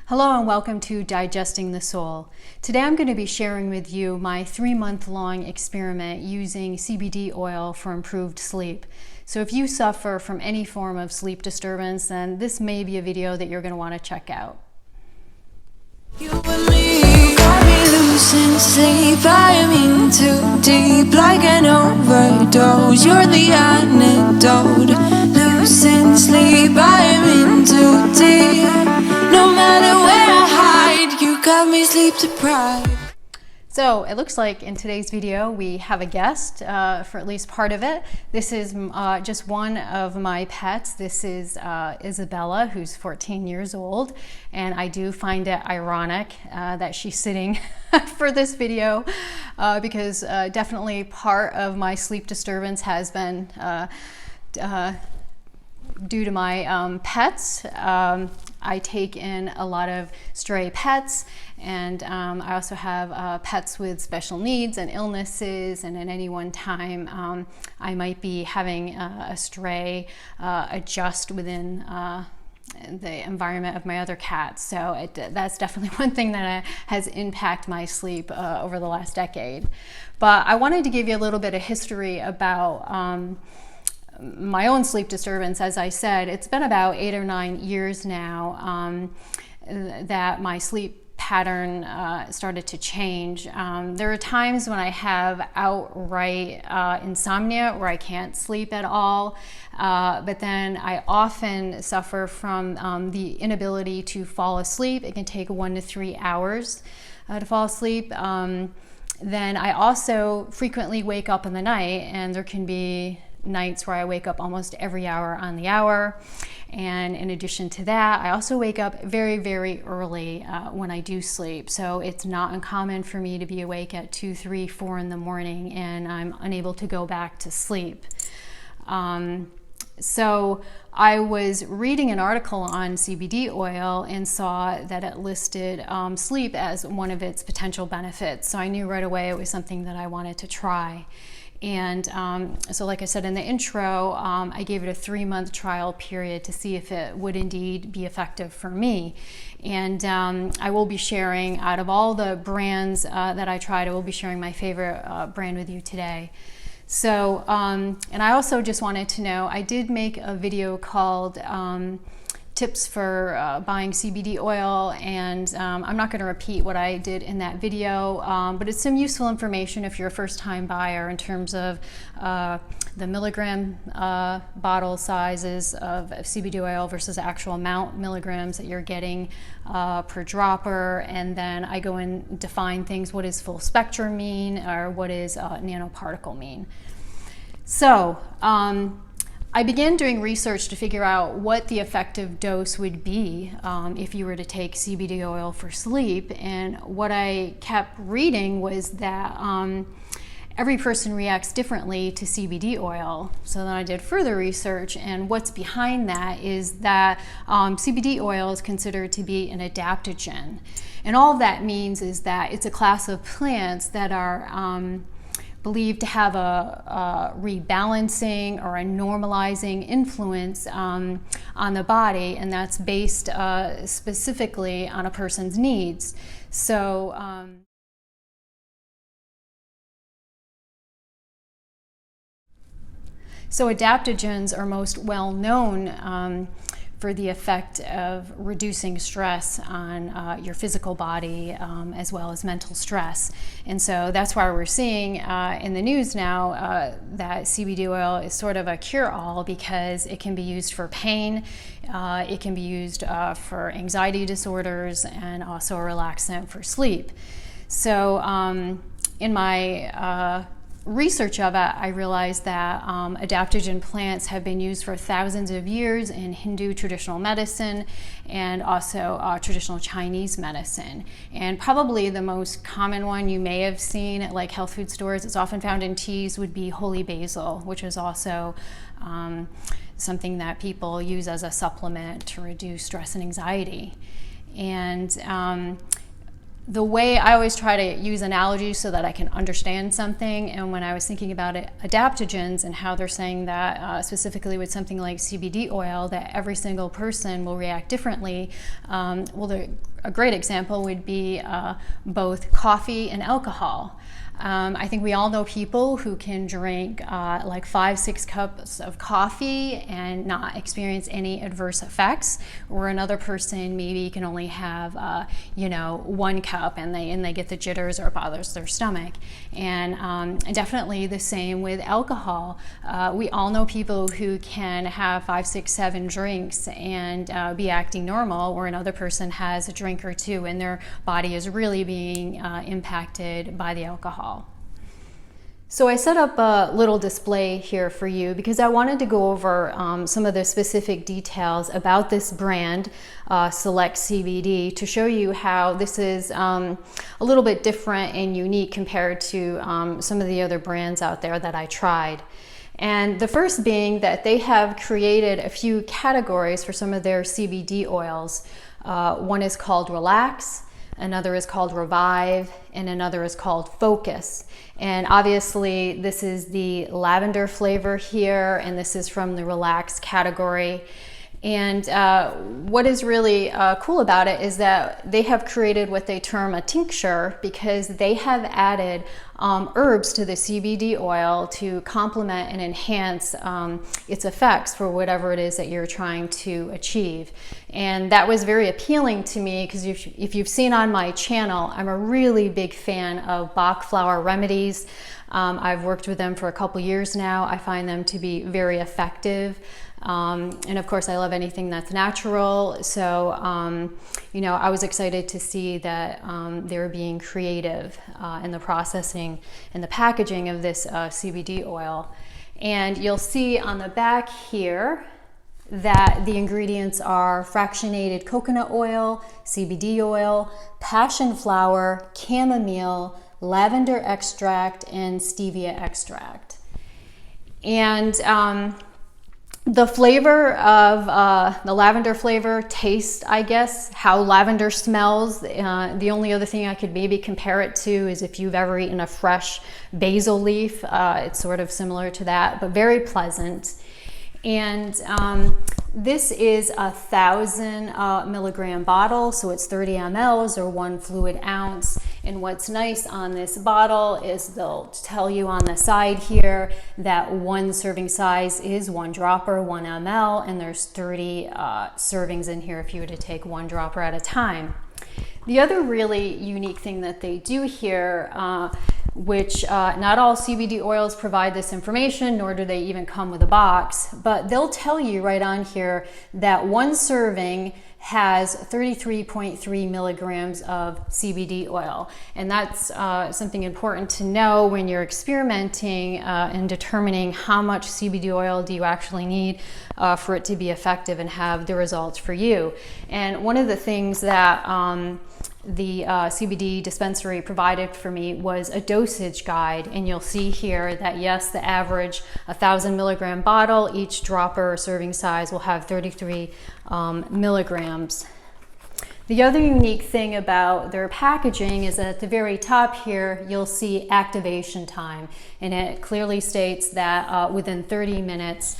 Hello and welcome to Digesting the Soul. Today I'm going to be sharing with you my 3-month-long experiment using CBD oil for improved sleep. So if you suffer from any form of sleep disturbance, then this may be a video that you're going to want to check out. You and me got me losing sleep. I am in too deep, like an overdose. You're the antidote. Losing sleep, I am in too deep. No matter where I hide, you got me sleep deprived. So it looks like in today's video we have a guest for at least part of it. This is just one of my pets. This is Isabella, who's 14 years old, and I do find it ironic that she's sitting for this video because definitely part of my sleep disturbance has been due to my pets. I take in a lot of stray pets, and I also have pets with special needs and illnesses, and at any one time I might be having a stray adjust within the environment of my other cats. So that's definitely one thing that has impacted my sleep over the last decade. But I wanted to give you a little bit of history about my own sleep disturbance. As I said, it's been about 8 or 9 years now that my sleep pattern started to change. There are times when I have outright insomnia where I can't sleep at all, but then I often suffer from the inability to fall asleep. It can take 1 to 3 hours to fall asleep. Then I also frequently wake up in the night, and there can be nights where I wake up almost every hour on the hour. And in addition to that, I also wake up very, very early when I do sleep. So it's not uncommon for me to be awake at 2, 3, 4 in the morning, and I'm unable to go back to sleep. So I was reading an article on CBD oil and saw that it listed sleep as one of its potential benefits. So I knew right away it was something that I wanted to try. And so like I said in the intro, I gave it a 3-month trial period to see if it would indeed be effective for me. And I will be sharing, out of all the brands that I tried, I will be sharing my favorite brand with you today. So, and I also just wanted to know, I did make a video called tips for buying CBD oil, and I'm not going to repeat what I did in that video, but it's some useful information if you're a first-time buyer in terms of the milligram bottle sizes of CBD oil versus actual amount milligrams that you're getting per dropper. And then I go and define things. What does full spectrum mean, or what does nanoparticle mean? So I began doing research to figure out what the effective dose would be if you were to take CBD oil for sleep. And what I kept reading was that every person reacts differently to CBD oil. So then I did further research, and what's behind that is that CBD oil is considered to be an adaptogen. And all that means is that it's a class of plants that are believed to have a rebalancing or a normalizing influence on the body, and that's based specifically on a person's needs. So adaptogens are most well known for the effect of reducing stress on your physical body as well as mental stress. And so that's why we're seeing in the news now that CBD oil is sort of a cure-all, because it can be used for pain, it can be used for anxiety disorders, and also a relaxant for sleep. So in my research of it, I realized that adaptogen plants have been used for thousands of years in Hindu traditional medicine and also traditional Chinese medicine. And probably the most common one you may have seen at like health food stores, it's often found in teas, would be holy basil, which is also something that people use as a supplement to reduce stress and anxiety. And the way I always try to use analogies so that I can understand something, and when I was thinking about it, adaptogens and how they're saying that specifically with something like CBD oil, that every single person will react differently. Well, the a great example would be both coffee and alcohol. I think we all know people who can drink like 5-6 cups of coffee and not experience any adverse effects, or another person maybe can only have 1 cup and they get the jitters or it bothers their stomach. And definitely the same with alcohol. We all know people who can have 5, 6, 7 drinks and be acting normal, or another person has a drink or two and their body is really being impacted by the alcohol. So I set up a little display here for you because I wanted to go over some of the specific details about this brand, Select CBD, to show you how this is a little bit different and unique compared to some of the other brands out there that I tried. And the first being that they have created a few categories for some of their CBD oils. One is called Relax, another is called Revive, and another is called Focus. And obviously this is the lavender flavor here, and this is from the Relax category. And what is really cool about it is that they have created what they term a tincture, because they have added herbs to the CBD oil to complement and enhance its effects for whatever it is that you're trying to achieve. And that was very appealing to me because if you've seen on my channel, I'm a really big fan of Bach flower remedies. I've worked with them for a couple years now. I find them to be very effective. And of course I love anything that's natural. So, I was excited to see that they were being creative in the processing and the packaging of this CBD oil. And you'll see on the back here that the ingredients are fractionated coconut oil, CBD oil, passion flower, chamomile, lavender extract, and stevia extract. And the flavor of the lavender flavor tastes, I guess, how lavender smells. The only other thing I could maybe compare it to is if you've ever eaten a fresh basil leaf. It's sort of similar to that, but very pleasant. And this is 1,000 milligram bottle, so it's 30 mLs or 1 fluid ounce. And what's nice on this bottle is they'll tell you on the side here that one serving size is 1 dropper, 1 ml, and there's 30 servings in here if you were to take 1 dropper at a time. The other really unique thing that they do here, which not all CBD oils provide this information, nor do they even come with a box, but they'll tell you right on here that 1 serving has 33.3 milligrams of CBD oil. And that's something important to know when you're experimenting and determining how much CBD oil do you actually need for it to be effective and have the results for you. And one of the things that the CBD dispensary provided for me was a dosage guide, and you'll see here that yes, the average 1,000 milligram bottle, each dropper or serving size will have 33 milligrams. The other unique thing about their packaging is that at the very top here you'll see activation time, and it clearly states that within 30 minutes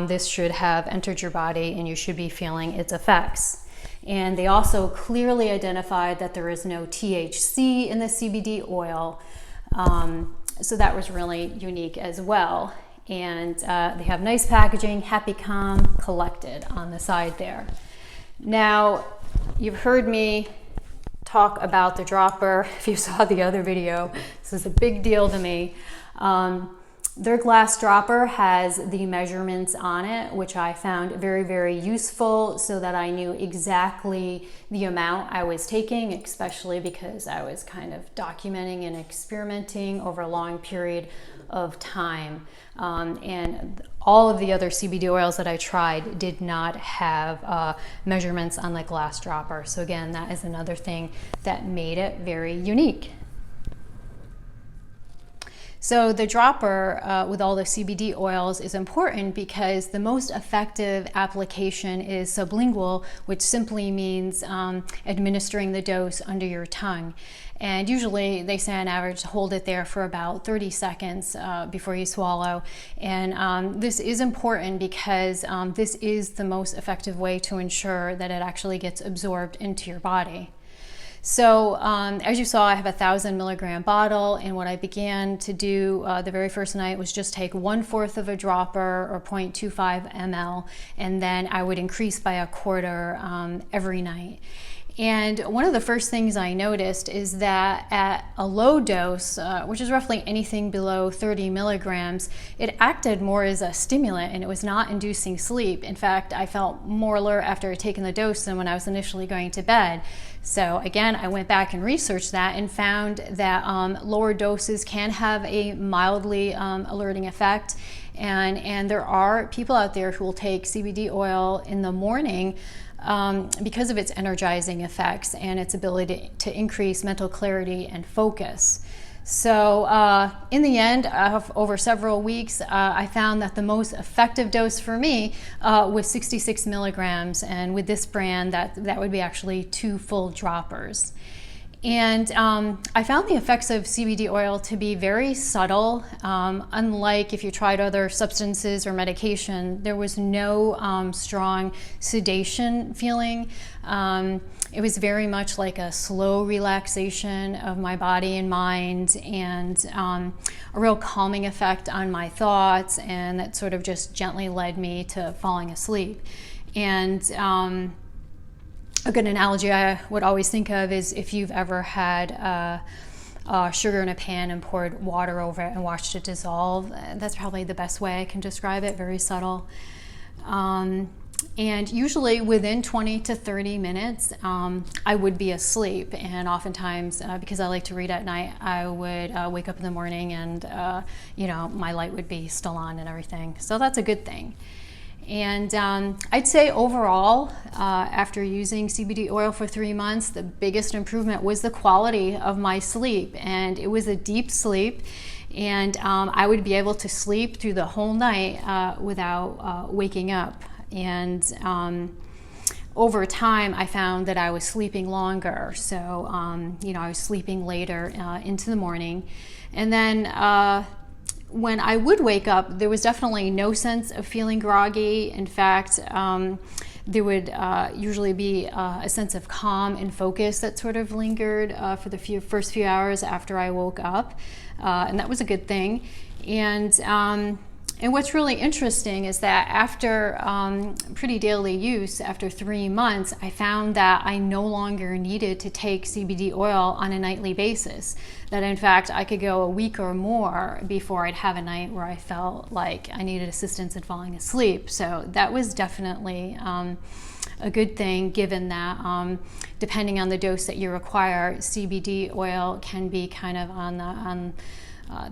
this should have entered your body and you should be feeling its effects. And they also clearly identified that there is no THC in the CBD oil. So that was really unique as well. And they have nice packaging, happy, calm, collected on the side there. Now, you've heard me talk about the dropper. If you saw the other video, this is a big deal to me. Their glass dropper has the measurements on it, which I found very, very useful so that I knew exactly the amount I was taking, especially because I was kind of documenting and experimenting over a long period of time. And all of the other CBD oils that I tried did not have measurements on the glass dropper. So again, that is another thing that made it very unique. So the dropper with all the CBD oils is important because the most effective application is sublingual, which simply means administering the dose under your tongue. And usually they say on average to hold it there for about 30 seconds before you swallow. And this is important because this is the most effective way to ensure that it actually gets absorbed into your body. So as you saw, I have a 1,000 milligram bottle, and what I began to do the very first night was just take 1/4 of a dropper, or 0.25 ml, and then I would increase by 1/4 every night. And one of the first things I noticed is that at a low dose, which is roughly anything below 30 milligrams, it acted more as a stimulant and it was not inducing sleep. In fact, I felt more alert after I'd taken the dose than when I was initially going to bed. So again, I went back and researched that and found that lower doses can have a mildly alerting effect. And there are people out there who will take CBD oil in the morning because of its energizing effects and its ability to increase mental clarity and focus. So in the end, over several weeks, I found that the most effective dose for me was 66 milligrams. And with this brand, that would be actually 2 full droppers. And I found the effects of CBD oil to be very subtle. Unlike if you tried other substances or medication, there was no strong sedation feeling. It was very much like a slow relaxation of my body and mind, and a real calming effect on my thoughts, and that sort of just gently led me to falling asleep. And a good analogy I would always think of is if you've ever had sugar in a pan and poured water over it and watched it dissolve. That's probably the best way I can describe it, very subtle. And usually within 20 to 30 minutes, I would be asleep. And oftentimes, because I like to read at night, I would wake up in the morning and, my light would be still on and everything. So that's a good thing. And I'd say overall, after using CBD oil for 3 months, the biggest improvement was the quality of my sleep. And it was a deep sleep. And I would be able to sleep through the whole night without waking up. And over time, I found that I was sleeping longer. So, I was sleeping later into the morning. And then when I would wake up, there was definitely no sense of feeling groggy. In fact, there would usually be a sense of calm and focus that sort of lingered for the first few hours after I woke up. And that was a good thing. And what's really interesting is that after pretty daily use, after 3 months, I found that I no longer needed to take CBD oil on a nightly basis. That in fact, I could go a week or more before I'd have a night where I felt like I needed assistance in falling asleep. So that was definitely a good thing, given that depending on the dose that you require, CBD oil can be kind of on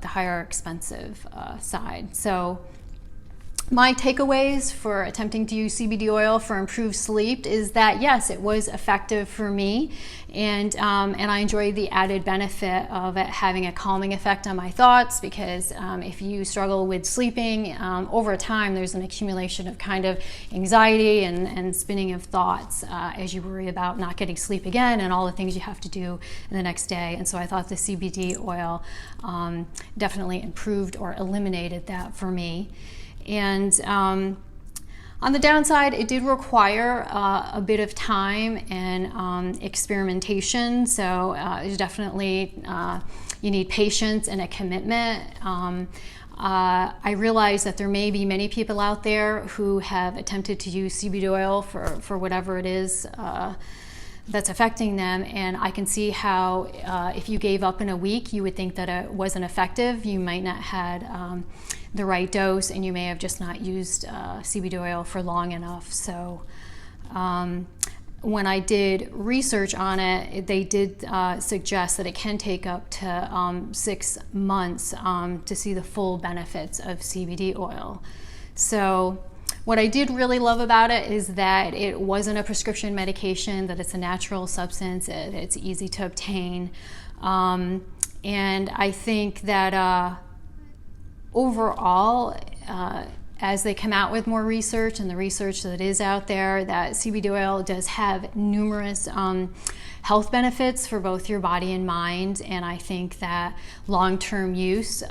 the higher expensive side. So my takeaways for attempting to use CBD oil for improved sleep is that yes, it was effective for me, and I enjoyed the added benefit of it having a calming effect on my thoughts, because if you struggle with sleeping, over time there's an accumulation of kind of anxiety and spinning of thoughts as you worry about not getting sleep again and all the things you have to do in the next day. And so I thought the CBD oil definitely improved or eliminated that for me. And on the downside, it did require a bit of time and experimentation. So there's definitely, you need patience and a commitment. I realize that there may be many people out there who have attempted to use CBD oil for whatever it is that's affecting them, and I can see how if you gave up in a week, you would think that it wasn't effective. You might not had the right dose, and you may have just not used CBD oil for long enough. So when I did research on it, they did suggest that it can take up to 6 months to see the full benefits of CBD oil. So what I did really love about it is that it wasn't a prescription medication, that it's a natural substance, it's easy to obtain. And I think that overall, as they come out with more research, and the research that is out there, that CBD oil does have numerous health benefits for both your body and mind. And I think that long-term use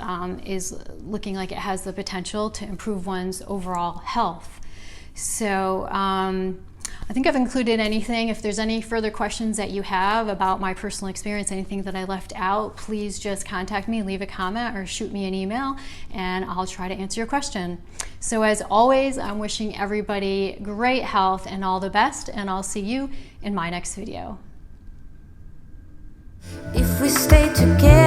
is looking like it has the potential to improve one's overall health. So I think I've included anything. If there's any further questions that you have about my personal experience, anything that I left out, please just contact me, leave a comment, or shoot me an email, and I'll try to answer your question. So as always, I'm wishing everybody great health and all the best, and I'll see you in my next video. If we stay together